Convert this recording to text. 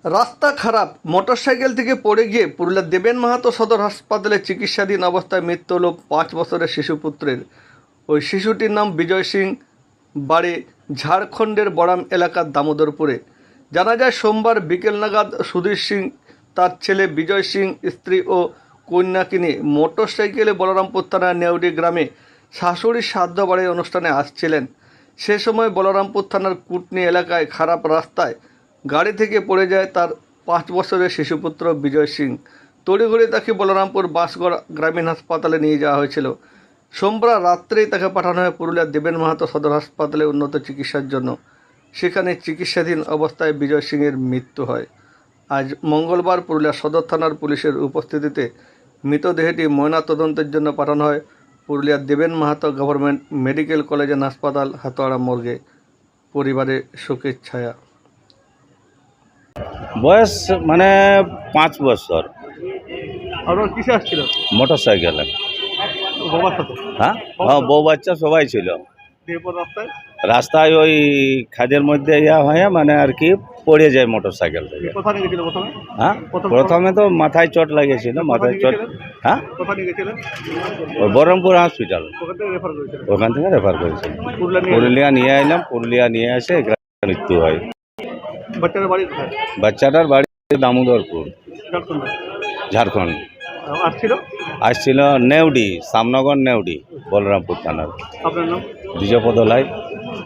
রাস্তা খারাপ, মোটরসাইকেল থেকে পড়ে গিয়ে পুরুলিয়ার দেবেন মাহাতো সদর হাসপাতালে চিকিৎসাধীন অবস্থায় মৃত্যু হল 5 বছরের শিশুপুত্রের। ওই শিশুটির নাম বিজয় সিং, বাড়ি ঝাড়খণ্ডের বড়াম এলাকার দামোদরপুরে। জানা যায় সোমবার বিকেল নাগাদ সুধীর সিং তার ছেলে বিজয় সিং, স্ত্রী ও কন্যাকে নিয়ে মোটরসাইকেলে বলরামপুর থানার নেউডি গ্রামে শাশুড়ির শ্রাদ্ধ বাড়ির অনুষ্ঠানে আসছিলেন। সে সময় বলরামপুর থানার কুটনি এলাকায় খারাপ রাস্তায় গাড়ি থেকে পড়ে যায় তার 5 বছরের শিশুপুত্র বিজয় সিং। তড়িঘড়ি তাকে বলরামপুর বাসগড় গ্রামীণ হাসপাতালে নিয়ে যাওয়া হয়েছিল। সোমবার রাত্রেই তাকে পাঠানো হয় পুরুলিয়ার দেবেন মাহাতো সদর হাসপাতালে উন্নত চিকিৎসার জন্য। সেখানে চিকিৎসাধীন অবস্থায় বিজয় সিংয়ের মৃত্যু হয়। আজ মঙ্গলবার পুরুলিয়া সদর থানার পুলিশের উপস্থিতিতে মৃতদেহটি ময়নাতদন্তের জন্য পাঠানো হয় পুরুলিয়ার দেবেন Mahato government medical college and হাসপাতাল হাতোয়াড়া মর্গে। পরিবারে শোকের ছায়া। বয়স মানে 5 বছর। আপনার কিসে আসছিল? মোটরসাইকেলে। বাবার সাথে? হ্যাঁ হ্যাঁ, বউ বাচ্চা সবাই ছিল। এরপর রাস্তায় রাস্তায় ওই খাদের মধ্যে হয়ে মানে আর কি পড়ে যায় মোটরসাইকেল থেকে। কোথায় নিয়ে গেছিল প্রথমে? হ্যাঁ, প্রথমে তো মাথায় চোট লাগিয়েছিল, মাথায় চোট। হ্যাঁ, কোথায় নিয়ে গেছিলেন? ওই বহরমপুর হসপিটাল, ওখান থেকে রেফার করেছিলেন? ওখান থেকে রেফার করেছিল। পুরুলিয়া নিয়ে পুরুলিয়া নিয়ে এলাম, পুরুলিয়া নিয়ে এসে এখানে মৃত্যু হয়। বাচ্চার বাড়ি কোথায়? বাচ্চাটার বাড়ি দামোদরপুর, ঝাড়খণ্ডে। ঝাড়খণ্ড। আসছিল? আসছিল নেউডি, সামনগর নেউডি, বলরামপুর থানার। আপনার নাম? বিজয়পদ লাই।